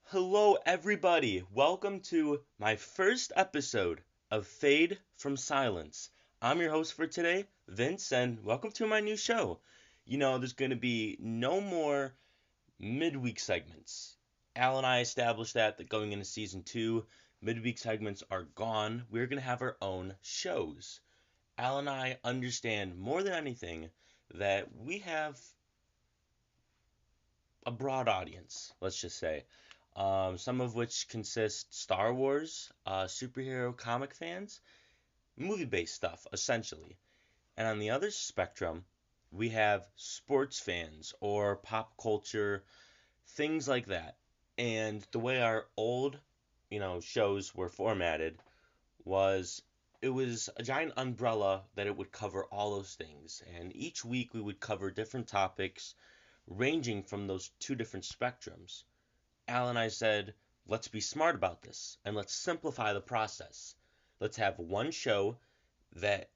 Hello, everybody. Welcome to my first episode of Fade from Silence. I'm your host for today, Vince, and welcome to my new show. There's going to be no more midweek segments. Al and I established that going into season two, midweek segments are gone. We're going to have our own shows. Al and I understand more than anything that we have a broad audience, let's just say. Some of which consist Star Wars, superhero comic fans, movie based stuff, essentially. And on the other spectrum, we have sports fans or pop culture, things like that. And the way our old, shows were formatted was it was a giant umbrella that it would cover all those things. And each week we would cover different topics ranging from those two different spectrums. Al and I said, let's be smart about this and let's simplify the process. Let's have one show that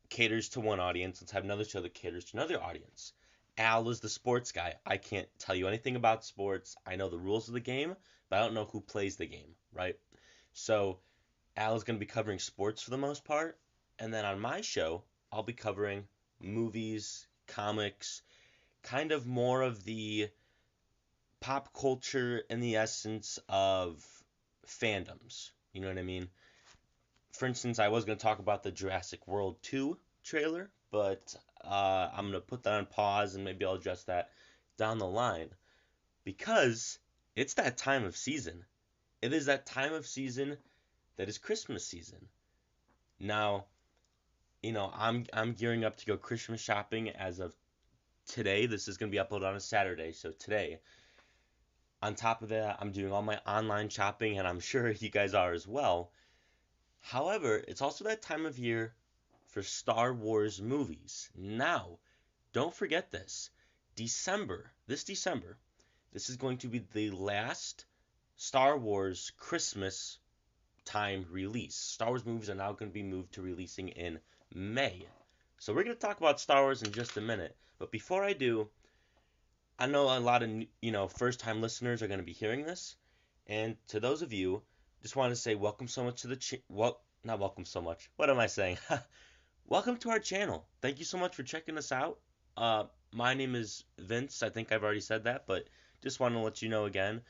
caters to one audience. Let's have another show that caters to another audience. Al is the sports guy. I can't tell you anything about sports. I know the rules of the game, but I don't know who plays the game, right? So Al is going to be covering sports for the most part. And then on my show, I'll be covering movies, comics, kind of more of the pop culture in the essence of fandoms. You know what I mean? For instance, I was going to talk about the Jurassic World 2 trailer, but I'm going to put that on pause and maybe I'll address that down the line because it's that time of season. It is that time of season that is Christmas season. Now, I'm gearing up to go Christmas shopping as of today. This is going to be uploaded on a Saturday, so today. On top of that, I'm doing all my online shopping, and I'm sure you guys are as well. However, it's also that time of year for Star Wars movies. Now, don't forget this. This December, this is going to be the last Star Wars Christmas time release. Star Wars movies are now going to be moved to releasing in May. So we're going to talk about Star Wars in just a minute. But before I do, I know a lot of first time listeners are going to be hearing this, and to those of you, just want to say welcome so much to the not welcome so much. What am I saying? Welcome to our channel. Thank you so much for checking us out. My name is Vince. I think I've already said that, but just want to let you know again.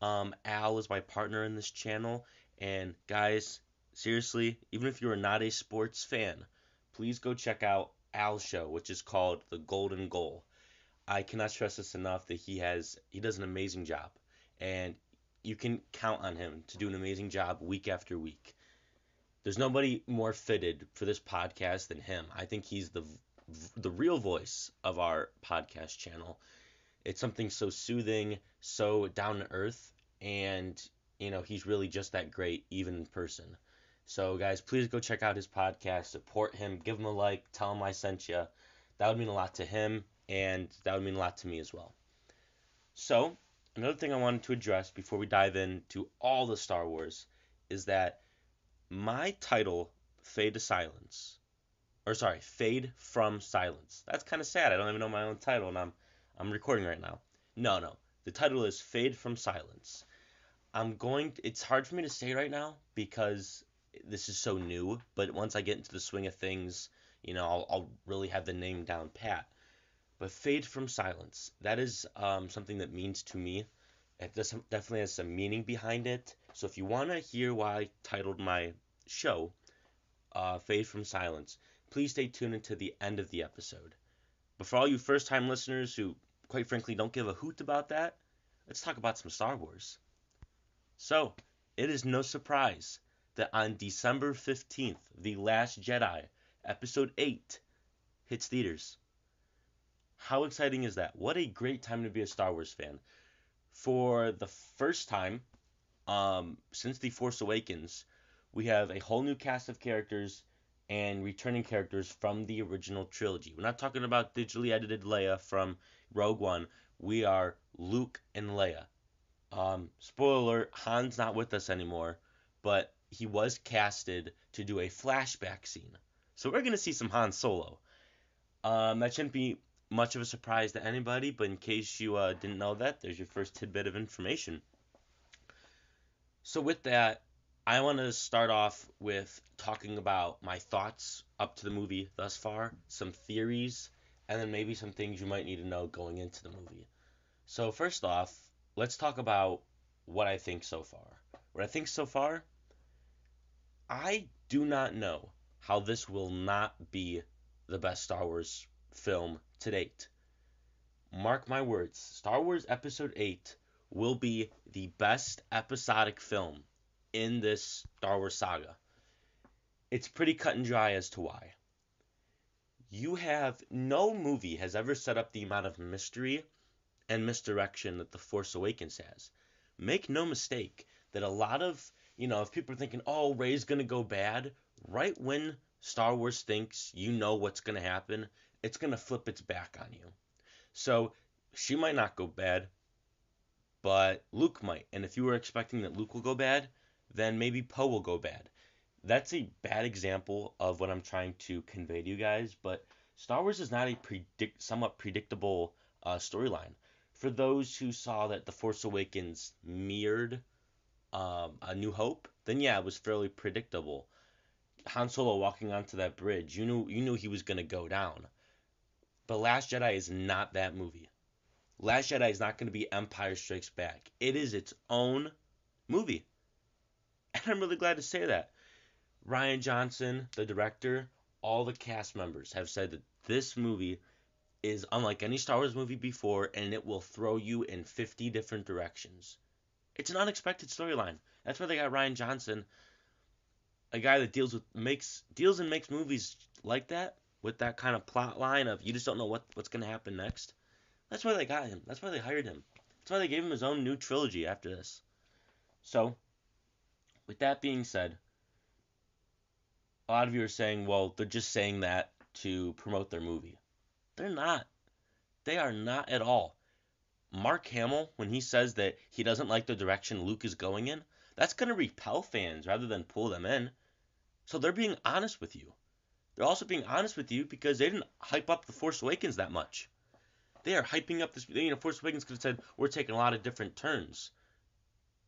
Al is my partner in this channel, and guys, seriously, even if you are not a sports fan, please go check out Al's show, which is called The Golden Goal. I cannot stress this enough that he does an amazing job, and you can count on him to do an amazing job week after week. There's nobody more fitted for this podcast than him. I think he's the real voice of our podcast channel. It's something so soothing, so down to earth, and he's really just that great even in person. So guys, please go check out his podcast, support him, give him a like, tell him I sent you. That would mean a lot to him, and that would mean a lot to me as well. So, another thing I wanted to address before we dive into all the Star Wars is that my title, Fade from Silence. That's kind of sad. I don't even know my own title, and I'm recording right now. No. The title is Fade from Silence. It's hard for me to say right now because this is so new, but once I get into the swing of things, I'll really have the name down pat. But Fade from Silence, that is something that means to me. It definitely has some meaning behind it. So if you want to hear why I titled my show Fade from Silence, please stay tuned until the end of the episode. But for all you first-time listeners who, quite frankly, don't give a hoot about that, let's talk about some Star Wars. So, it is no surprise that on December 15th, The Last Jedi, Episode VIII, hits theaters. How exciting is that? What a great time to be a Star Wars fan. For the first time since The Force Awakens, we have a whole new cast of characters and returning characters from the original trilogy. We're not talking about digitally edited Leia from Rogue One. We are Luke and Leia. Spoiler alert, Han's not with us anymore, but he was casted to do a flashback scene. So we're going to see some Han Solo. That shouldn't be much of a surprise to anybody, but in case you didn't know that, there's your first tidbit of information. So with that, I want to start off with talking about my thoughts up to the movie thus far, some theories, and then maybe some things you might need to know going into the movie. So first off, let's talk about what I think so far. What I think so far, I do not know how this will not be the best Star Wars film to date. Mark my words, Star Wars Episode VIII will be the best episodic film in this Star Wars saga. It's pretty cut and dry as to why. No movie has ever set up the amount of mystery and misdirection that The Force Awakens has. Make no mistake that a lot of, if people are thinking, oh, Rey's going to go bad, right when Star Wars thinks you know what's going to happen, it's going to flip its back on you. So she might not go bad, but Luke might. And if you were expecting that Luke will go bad, then maybe Poe will go bad. That's a bad example of what I'm trying to convey to you guys, but Star Wars is not a somewhat predictable storyline. For those who saw that The Force Awakens mirrored A New Hope, then yeah, it was fairly predictable. Han Solo walking onto that bridge, you knew he was gonna go down. But Last Jedi is not that movie. Last Jedi is not going to be Empire Strikes Back. It is its own movie. And I'm really glad to say that. Rian Johnson, the director, all the cast members have said that this movie is unlike any Star Wars movie before, and it will throw you in 50 different directions. It's an unexpected storyline. That's why they got Rian Johnson, a guy that deals and makes movies like that, with that kind of plot line of you just don't know what's going to happen next. That's why they got him. That's why they hired him. That's why they gave him his own new trilogy after this. So, with that being said, a lot of you are saying, well, they're just saying that to promote their movie. They're not. They are not at all. Mark Hamill, when he says that he doesn't like the direction Luke is going in, that's going to repel fans rather than pull them in. So they're being honest with you. They're also being honest with you because they didn't hype up The Force Awakens that much. They are hyping up this. Force Awakens could have said, we're taking a lot of different turns.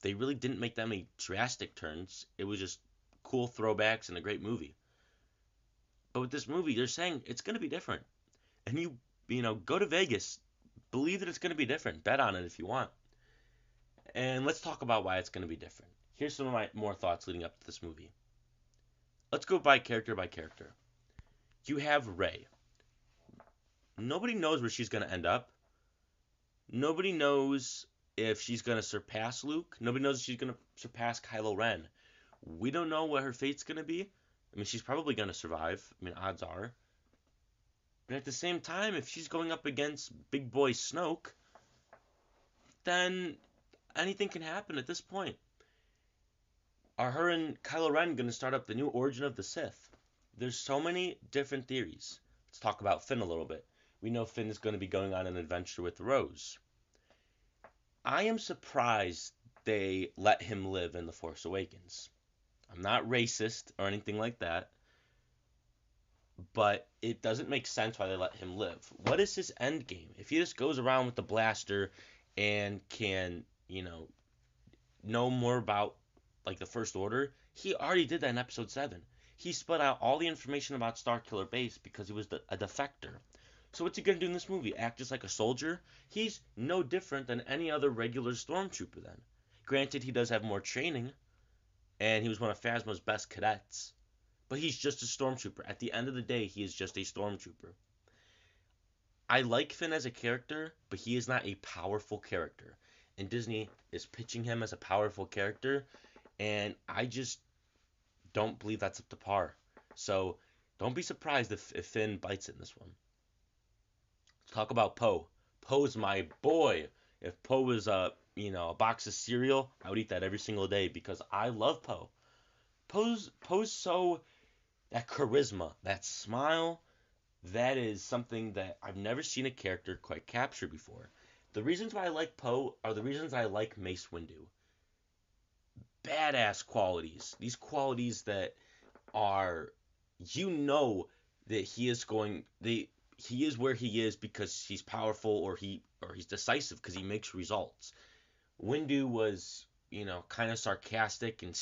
They really didn't make that many drastic turns. It was just cool throwbacks and a great movie. But with this movie, they're saying it's going to be different. And go to Vegas. Believe that it's going to be different. Bet on it if you want. And let's talk about why it's going to be different. Here's some of my more thoughts leading up to this movie. Let's go by character by character. You have Rey. Nobody knows where she's going to end up. Nobody knows if she's going to surpass Luke. Nobody knows if she's going to surpass Kylo Ren. We don't know what her fate's going to be. I mean, she's probably going to survive. I mean, odds are. But at the same time, if she's going up against big boy Snoke, then anything can happen at this point. Are her and Kylo Ren going to start up the new origin of the Sith? There's so many different theories. Let's talk about Finn a little bit. We know Finn is going to be going on an adventure with Rose. I am surprised they let him live in The Force Awakens. I'm not racist or anything like that, but it doesn't make sense why they let him live. What is his end game? If he just goes around with the blaster and can, know more about like the First Order, he already did that in Episode VII. He split out all the information about Starkiller Base because he was a defector. So what's he going to do in this movie? Act just like a soldier? He's no different than any other regular stormtrooper then. Granted, he does have more training, and he was one of Phasma's best cadets. But he's just a stormtrooper. At the end of the day, he is just a stormtrooper. I like Finn as a character, but he is not a powerful character. And Disney is pitching him as a powerful character, and I just don't believe that's up to par. So don't be surprised if Finn bites it in this one. Let's talk about Poe. Poe's my boy. If Poe was a box of cereal, I would eat that every single day because I love Poe. Poe's so that charisma, that smile, that is something that I've never seen a character quite capture before. The reasons why I like Poe are the reasons I like Mace Windu. Badass qualities. These qualities that are, that he is where he is because he's powerful or he's decisive because he makes results. Windu was kind of sarcastic and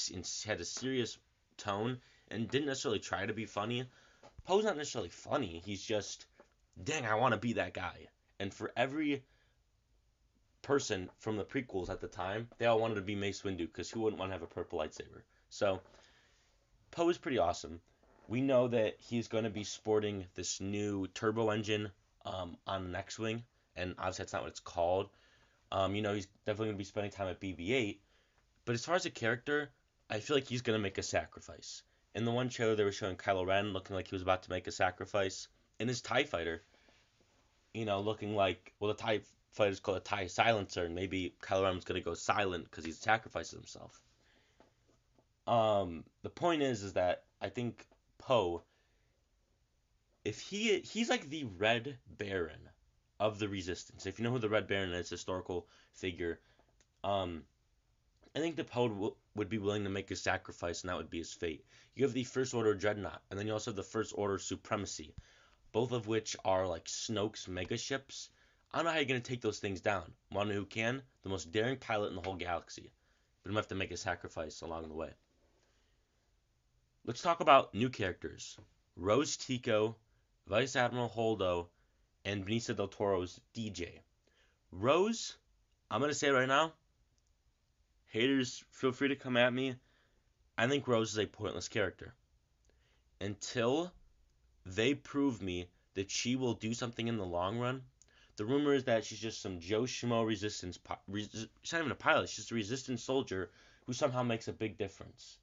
had a serious tone and didn't necessarily try to be funny. Poe's not necessarily funny. He's just, dang, I want to be that guy. And for every person from the prequels at the time, they all wanted to be Mace Windu because who wouldn't want to have a purple lightsaber? So Poe is pretty awesome. We know that he's going to be sporting this new turbo engine on the X-wing, and obviously that's not what it's called. He's definitely going to be spending time at BB-8. But as far as a character, I feel like he's going to make a sacrifice. In the one trailer, they were showing Kylo Ren looking like he was about to make a sacrifice. In his TIE fighter, looking like, well, the TIE fighter is called a TIE silencer, and maybe Kylo Ren's going to go silent because he's sacrificing himself. The point is that I think Poe, if he's like the Red Baron of the Resistance. If you know who the Red Baron is, historical figure. I think the Poe would be willing to make a sacrifice, and that would be his fate. You have the First Order Dreadnought, and then you also have the First Order Supremacy, both of which are like Snoke's mega ships. I don't know how you're going to take those things down. One who can, the most daring pilot in the whole galaxy. But I'm going to have to make a sacrifice along the way. Let's talk about new characters. Rose Tico, Vice Admiral Holdo, and Benicio del Toro's DJ. Rose, I'm going to say it right now, haters, feel free to come at me. I think Rose is a pointless character. Until they prove me that she will do something in the long run. The rumor is that she's just some Joe Schmo resistance. She's not even a pilot. She's just a resistance soldier who somehow makes a big difference.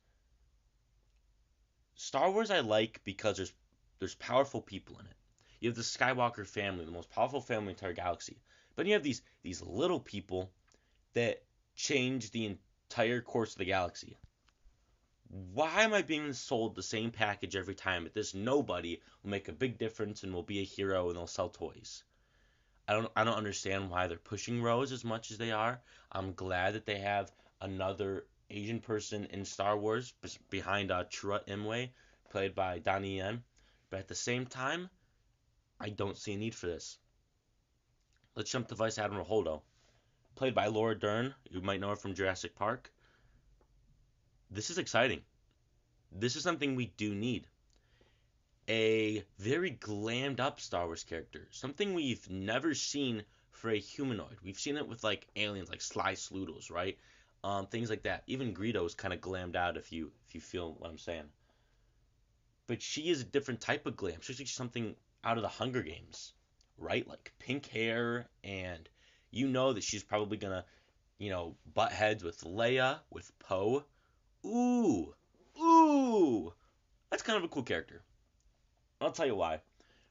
Star Wars I like because there's powerful people in it. You have the Skywalker family, the most powerful family in the entire galaxy. But you have these little people that change the entire course of the galaxy. Why am I being sold the same package every time that this nobody will make a big difference and will be a hero and they'll sell toys? I don't understand why they're pushing Rose as much as they are. I'm glad that they have another Asian person in Star Wars behind Chirrut Imwe, played by Donnie Yen. But at the same time, I don't see a need for this. Let's jump to Vice Admiral Holdo, played by Laura Dern. You might know her from Jurassic Park. This is exciting. This is something we do need. A very glammed up Star Wars character. Something we've never seen for a humanoid. We've seen it with like aliens like Sly Sloodles, right? Things like that. Even Greedo is kind of glammed out if you feel what I'm saying. But she is a different type of glam. She's something out of the Hunger Games, right? Like pink hair, and you know that she's probably gonna, butt heads with Leia, with Poe. Ooh, that's kind of a cool character. I'll tell you why.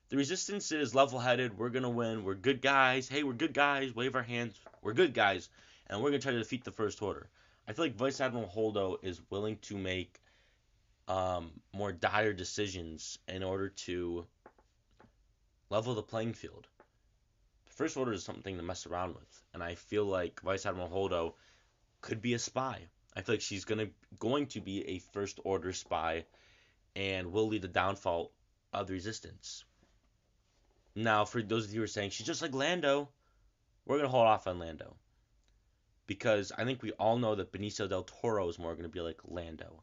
The Resistance is level-headed. We're gonna win. We're good guys. Hey, we're good guys. Wave our hands. We're good guys, and we're gonna try to defeat the First Order. I feel like Vice Admiral Holdo is willing to make more dire decisions in order to level the playing field. The First Order is something to mess around with, and I feel like Vice Admiral Holdo could be a spy. I feel like she's going to be a First Order spy and will lead the downfall of the Resistance. Now, for those of you who are saying she's just like Lando, we're going to hold off on Lando. Because I think we all know that Benicio del Toro is more going to be like Lando.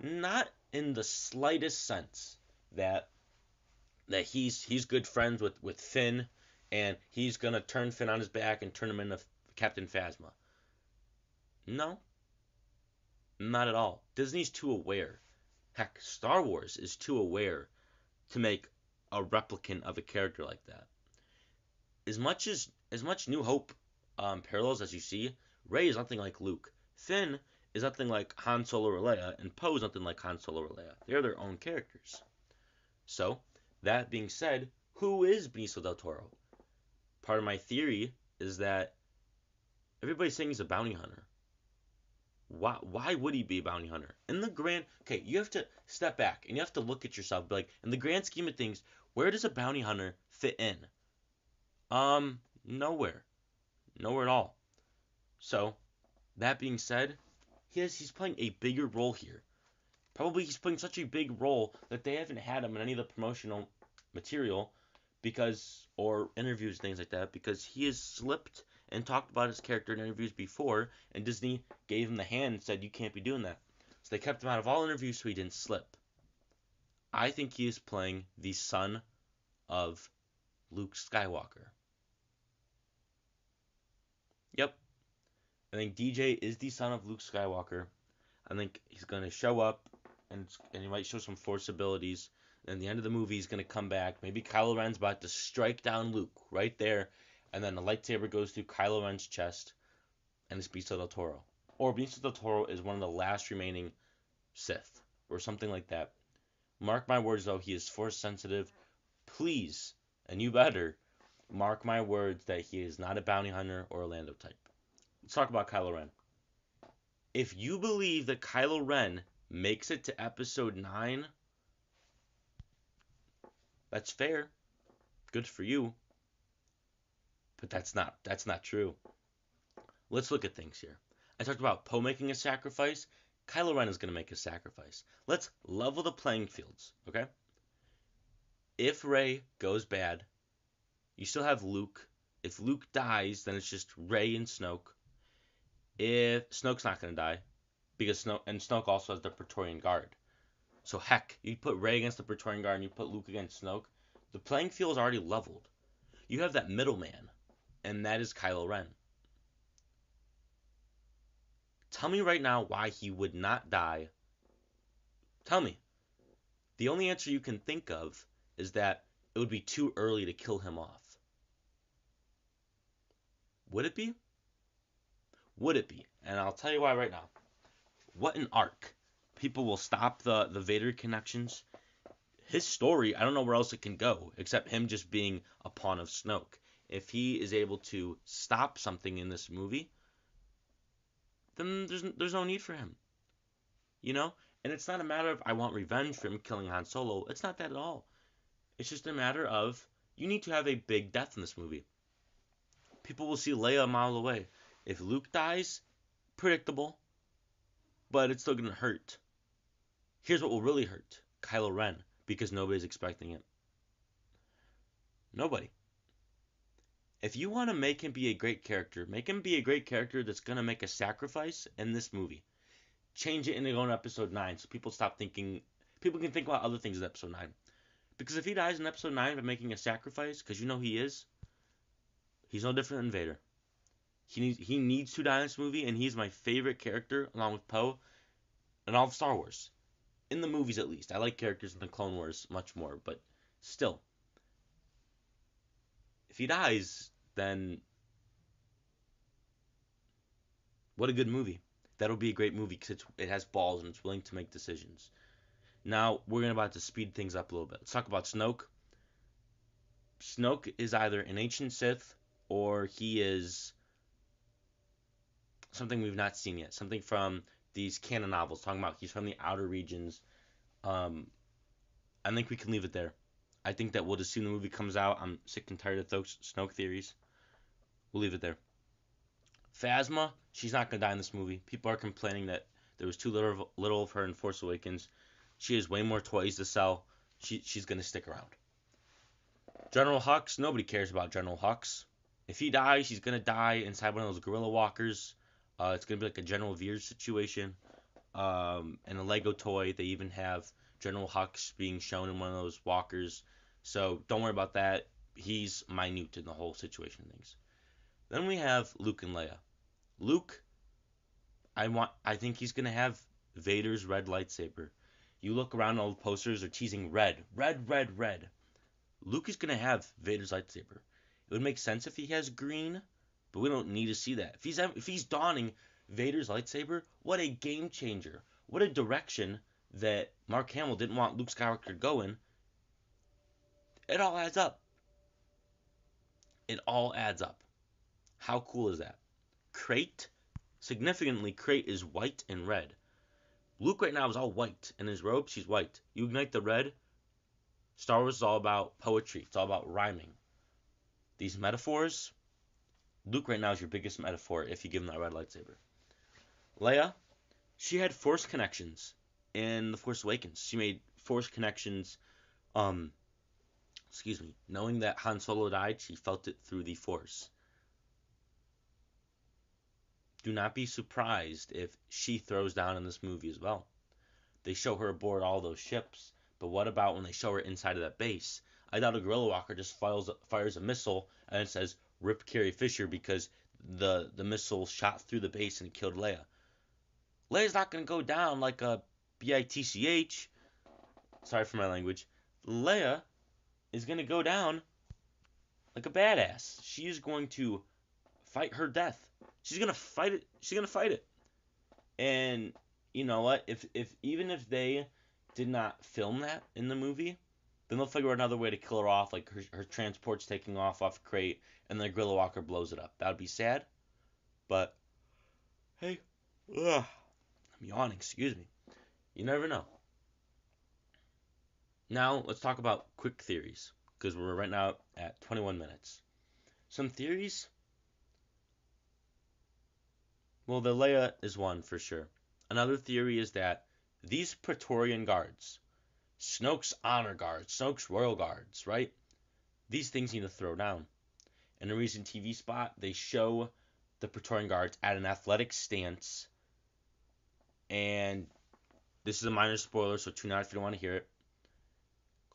Not in the slightest sense that he's good friends with Finn, and he's going to turn Finn on his back and turn him into Captain Phasma. No. Not at all. Disney's too aware. Heck, Star Wars is too aware to make a replicant of a character like that. As much New Hope parallels as you see, Rey is nothing like Luke. Finn is nothing like Han Solo or Leia, and Poe is nothing like Han Solo or Leia. They're their own characters. So, that being said, who is Benicio del Toro? Part of my theory is that everybody's saying he's a bounty hunter. Why would he be a bounty hunter? You have to step back and you have to look at yourself, be like, in the grand scheme of things, where does a bounty hunter fit in? Nowhere. Nowhere at all. So, that being said, he's playing a bigger role here. Probably he's playing such a big role that they haven't had him in any of the promotional material or interviews, things like that, because he has slipped and talked about his character in interviews before, and Disney gave him the hand and said, you can't be doing that. So they kept him out of all interviews so he didn't slip. I think he is playing the son of Luke Skywalker. Yep. I think DJ is the son of Luke Skywalker. I think he's going to show up, and he might show some Force abilities. And at the end of the movie, he's going to come back. Maybe Kylo Ren's about to strike down Luke right there, and then the lightsaber goes through Kylo Ren's chest, and it's Benicio del Toro. Or Benicio del Toro is one of the last remaining Sith, or something like that. Mark my words, though, he is Force sensitive. Please, and you better, mark my words that he is not a bounty hunter or a Lando type. Let's talk about Kylo Ren. If you believe that Kylo Ren makes it to Episode 9, that's fair. Good for you. But that's not true. Let's look at things here. I talked about Poe making a sacrifice. Kylo Ren is going to make a sacrifice. Let's level the playing fields, okay? If Rey goes bad, you still have Luke. If Luke dies, then it's just Rey and Snoke. If Snoke's not going to die, because Snoke also has the Praetorian Guard. So heck, you put Rey against the Praetorian Guard and you put Luke against Snoke, the playing field is already leveled. You have that middleman, and that is Kylo Ren. Tell me right now why he would not die. Tell me. The only answer you can think of is that it would be too early to kill him off. Would it be? Would it be? And I'll tell you why right now. What an arc. People will stop the Vader connections. His story, I don't know where else it can go, except him just being a pawn of Snoke. If he is able to stop something in this movie, then there's no need for him. You know? And it's not a matter of I want revenge for him killing Han Solo. It's not that at all. It's just a matter of you need to have a big death in this movie. People will see Leia a mile away. If Luke dies, predictable, but it's still going to hurt. Here's what will really hurt. Kylo Ren, because nobody's expecting it. Nobody. If you want to make him be a great character, make him be a great character that's going to make a sacrifice in this movie. Change it into going to Episode 9 so people stop thinking, people can think about other things in Episode 9. Because if he dies in Episode 9 by making a sacrifice, because you know he is, he's no different than Vader. He needs to die in this movie, and he's my favorite character, along with Poe, in all of Star Wars. In the movies, at least. I like characters in the Clone Wars much more, but still. If he dies, then what a good movie. That'll be a great movie because it has balls and it's willing to make decisions. Now, we're about to speed things up a little bit. Let's talk about Snoke. Snoke is either an ancient Sith or he is something we've not seen yet. Something from these canon novels talking about he's from the outer regions. I think we can leave it there. I think that we'll just see when the movie comes out. I'm sick and tired of Snoke theories. We'll leave it there. Phasma, she's not going to die in this movie. People are complaining that there was too little of her in Force Awakens. She has way more toys to sell. She's going to stick around. General Hux, nobody cares about General Hux. If he dies, he's going to die inside one of those gorilla walkers. It's going to be like a General Veers situation. And a Lego toy. They even have General Hux being shown in one of those walkers. So don't worry about that. He's minute in the whole situation of things. Then we have Luke and Leia. Luke, I think he's going to have Vader's red lightsaber. You look around, all the posters are teasing red. Red, red, red. Luke is going to have Vader's lightsaber. It would make sense if he has green, but we don't need to see that. If he's donning Vader's lightsaber, what a game changer. What a direction that Mark Hamill didn't want Luke Skywalker to go in. It all adds up. It all adds up. How cool is that? Crate, significantly, Crate is white and red. Luke right now is all white. In his robe, she's white. You ignite the red, Star Wars is all about poetry. It's all about rhyming. These metaphors, Luke right now is your biggest metaphor if you give him that red lightsaber. Leia, she had Force connections in The Force Awakens. She made Force connections, knowing that Han Solo died, she felt it through the Force. do not be surprised if she throws down in this movie as well. They show her aboard all those ships, but what about when they show her inside of that base? I doubt a guerrilla walker just fires a missile and it says "Rip Carrie Fisher" because the missile shot through the base and it killed Leia. Leia's not gonna go down like a bitch. Sorry for my language. Leia is gonna go down like a badass. She is going to fight her death. She's gonna fight it. She's gonna fight it. And you know what? If even if they did not film that in the movie, then they'll figure out another way to kill her off, like her transport's taking off a crate, and the guerrilla walker blows it up. That would be sad, but hey, ugh, I'm yawning. Excuse me. You never know. Now let's talk about quick theories because we're right now at 21 minutes. Some theories. Well, the Leia is one for sure. Another theory is that these Praetorian guards, Snoke's honor guards, Snoke's royal guards, right? These things need to throw down. In a recent TV spot, they show the Praetorian guards at an athletic stance, and this is a minor spoiler, so tune out if you don't want to hear it.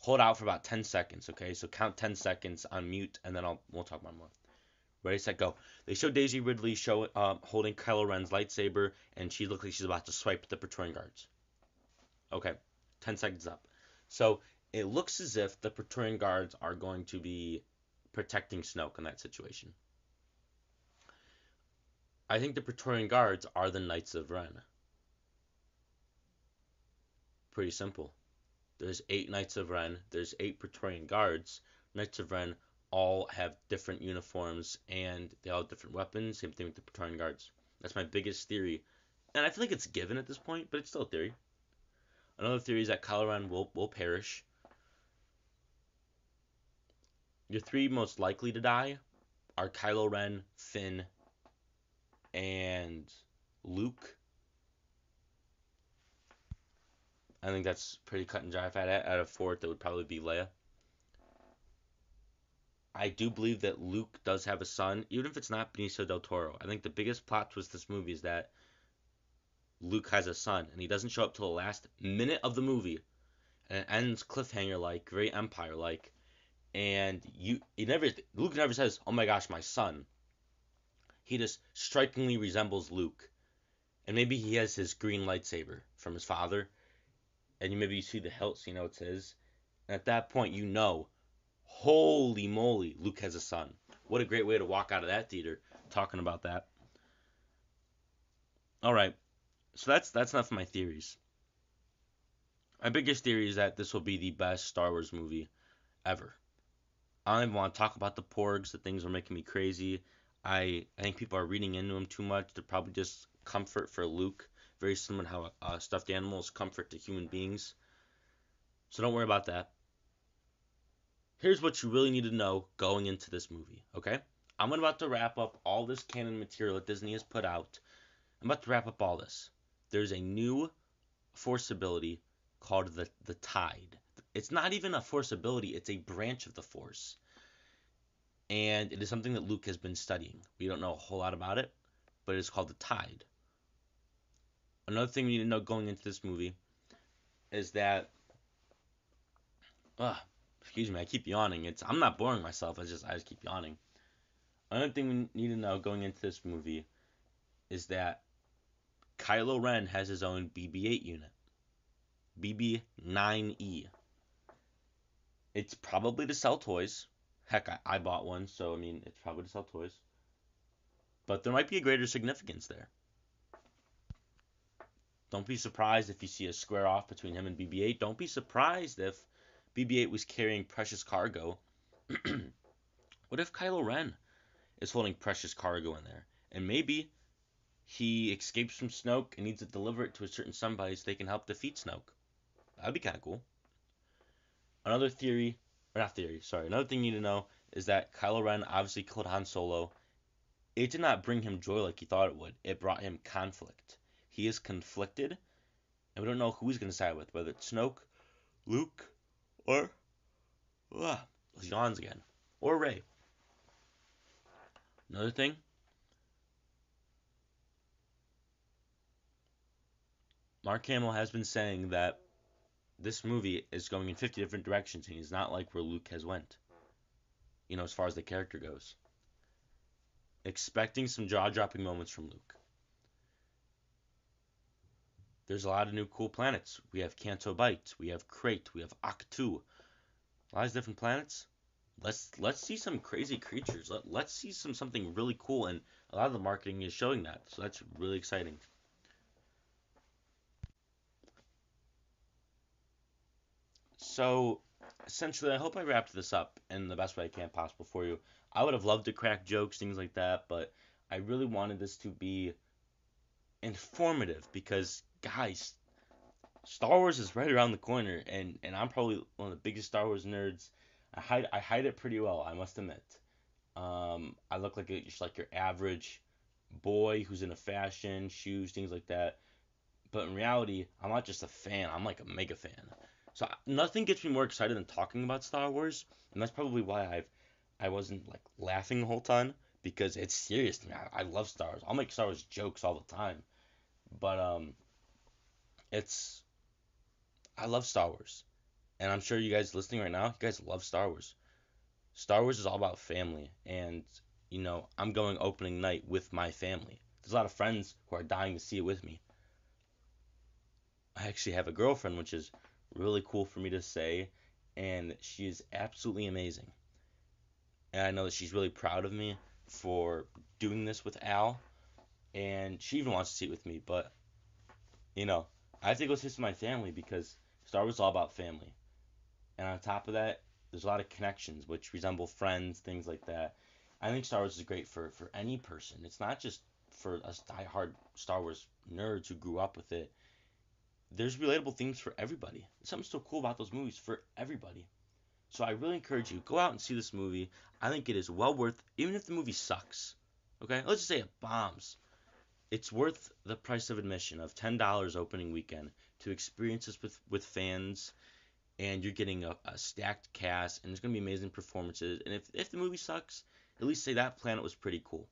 Hold out for about 10 seconds, okay? So count 10 seconds on mute, and then we'll talk about more. Ready, set, go. They show Daisy Ridley holding Kylo Ren's lightsaber, and she looks like she's about to swipe the Praetorian guards. Okay, 10 seconds up. So it looks as if the Praetorian guards are going to be protecting Snoke in that situation. I think the Praetorian guards are the Knights of Ren. Pretty simple. There's 8 Knights of Ren. There's 8 Praetorian guards. Knights of Ren all have different uniforms and they all have different weapons. Same thing with the Praetorian guards. That's my biggest theory. And I feel like it's given at this point, but it's still a theory. Another theory is that Kylo Ren will perish. Your 3 most likely to die are Kylo Ren, Finn, and Luke. I think that's pretty cut and dry. If I had out of 4, that would probably be Leia. I do believe that Luke does have a son, even if it's not Benicio del Toro. I think the biggest plot twist this movie is that Luke has a son, and he doesn't show up till the last minute of the movie, and it ends cliffhanger-like, very Empire-like, and Luke never says, "Oh my gosh, my son." He just strikingly resembles Luke, and maybe he has his green lightsaber from his father, and maybe you see the hilt, so you know it's his, and at that point you know, holy moly, Luke has a son. What a great way to walk out of that theater talking about that. All right, so that's enough of my theories. My biggest theory is that this will be the best Star Wars movie ever. I don't even want to talk about the porgs. The things are making me crazy. I think people are reading into them too much. They're probably just comfort for Luke, very similar to how a stuffed animal is comfort to human beings. So don't worry about that. Here's what you really need to know going into this movie, okay? I'm about to wrap up all this canon material that Disney has put out. I'm about to wrap up all this. There's a new Force ability called the Tide. It's not even a Force ability, it's a branch of the Force. And it is something that Luke has been studying. We don't know a whole lot about it, but it is called the Tide. Another thing we need to know going into this movie is that... excuse me, I keep yawning. I'm not boring myself, I just keep yawning. Another thing we need to know going into this movie is that Kylo Ren has his own BB-8 unit. BB-9E. It's probably to sell toys. Heck, I bought one, so I mean, it's probably to sell toys. But there might be a greater significance there. Don't be surprised if you see a square off between him and BB-8. Don't be surprised if BB-8 was carrying precious cargo. What if Kylo Ren is holding precious cargo in there? And maybe he escapes from Snoke and needs to deliver it to a certain somebody so they can help defeat Snoke. That'd be kind of cool. Another thing you need to know is that Kylo Ren obviously killed Han Solo. It did not bring him joy like he thought it would. It brought him conflict. He is conflicted, and we don't know who he's going to side with, whether it's Snoke, Luke, or... those yawns again. Or Rey. Another thing, Mark Hamill has been saying that this movie is going in 50 different directions, and he's not like where Luke has went, as far as the character goes. Expecting some jaw-dropping moments from Luke. There's a lot of new cool planets. We have Canto Bight, we have Crate, we have Ahch-To. A lot of different planets. Let's see some crazy creatures. Let's see something really cool, and a lot of the marketing is showing that. So that's really exciting. So essentially, I hope I wrapped this up in the best way I can possible for you. I would have loved to crack jokes, things like that, but I really wanted this to be informative because, guys, Star Wars is right around the corner, and I'm probably one of the biggest Star Wars nerds. I hide it pretty well, I must admit. I look like just like your average boy who's into fashion, shoes, things like that. But in reality, I'm not just a fan. I'm like a mega fan. So nothing gets me more excited than talking about Star Wars, and that's probably why I wasn't like laughing the whole time because it's serious to me. I love Star Wars. I'll make Star Wars jokes all the time, but it's I love Star Wars, and I'm sure you guys listening right now, you guys love Star Wars. Star Wars is all about family, and I'm going opening night with my family. There's a lot of friends who are dying to see it with me. I actually have a girlfriend, which is really cool for me to say, and she is absolutely amazing. And I know that she's really proud of me for doing this with Al, and she even wants to see it with me, but I have to go see this with my family because Star Wars is all about family. And on top of that, there's a lot of connections which resemble friends, things like that. I think Star Wars is great for any person. It's not just for us diehard Star Wars nerds who grew up with it. There's relatable themes for everybody. There's something so cool about those movies for everybody. So I really encourage you, go out and see this movie. I think it is well worth, even if the movie sucks. Okay, let's just say it bombs. It's worth the price of admission of $10 opening weekend to experience this with fans, and you're getting a stacked cast, and there's going to be amazing performances. And if the movie sucks, at least say that planet was pretty cool,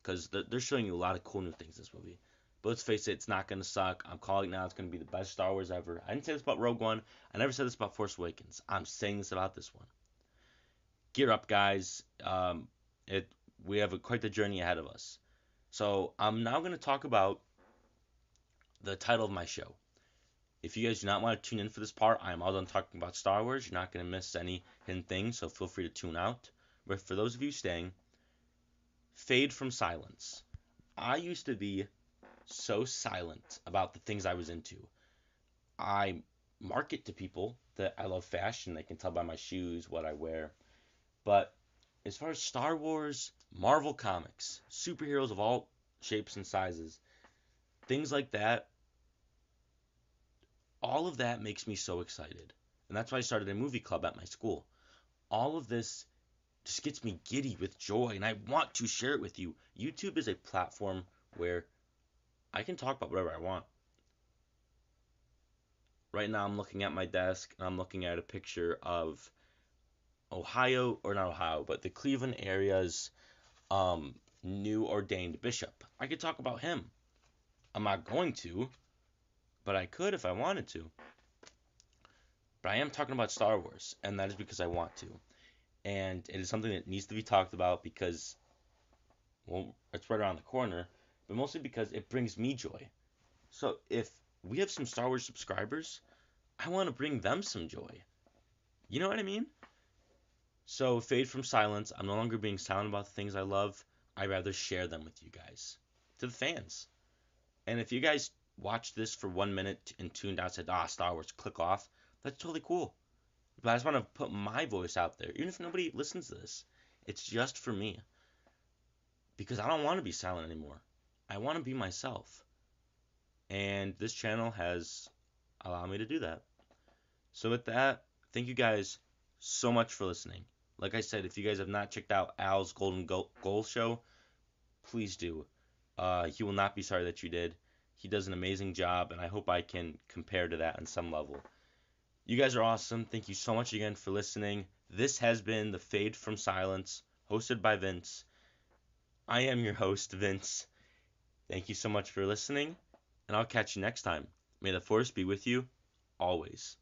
because they're showing you a lot of cool new things in this movie. But let's face it, it's not going to suck. I'm calling it now. It's going to be the best Star Wars ever. I didn't say this about Rogue One. I never said this about Force Awakens. I'm saying this about this one. Gear up, guys. We have quite the journey ahead of us. So I'm now going to talk about the title of my show. If you guys do not want to tune in for this part, I am all done talking about Star Wars. You're not going to miss any hidden things, so feel free to tune out. But for those of you staying, fade from silence. I used to be so silent about the things I was into. I market to people that I love fashion. They can tell by my shoes what I wear. But as far as Star Wars, Marvel Comics, superheroes of all shapes and sizes, things like that, all of that makes me so excited. And that's why I started a movie club at my school. All of this just gets me giddy with joy, and I want to share it with you. YouTube is a platform where I can talk about whatever I want. Right now I'm looking at my desk, and I'm looking at a picture of Ohio, or not Ohio, but the Cleveland area's new ordained bishop. I could talk about him. I'm not going to, but I could if I wanted to. But I am talking about Star Wars, and that is because I want to. And it is something that needs to be talked about because, well, it's right around the corner, but mostly because it brings me joy. So if we have some Star Wars subscribers, I want to bring them some joy. You know what I mean? So fade from silence. I'm no longer being silent about the things I love. I'd rather share them with you guys, to the fans. And if you guys watched this for 1 minute and tuned out and said, Star Wars, click off, that's totally cool. But I just want to put my voice out there, even if nobody listens to this. It's just for me. Because I don't want to be silent anymore. I want to be myself. And this channel has allowed me to do that. So with that, thank you guys so much for listening. Like I said, if you guys have not checked out Al's Golden Goal Show, please do. You will not be sorry that you did. He does an amazing job, and I hope I can compare to that on some level. You guys are awesome. Thank you so much again for listening. This has been The Fade from Silence, hosted by Vince. I am your host, Vince. Thank you so much for listening, and I'll catch you next time. May the Force be with you always.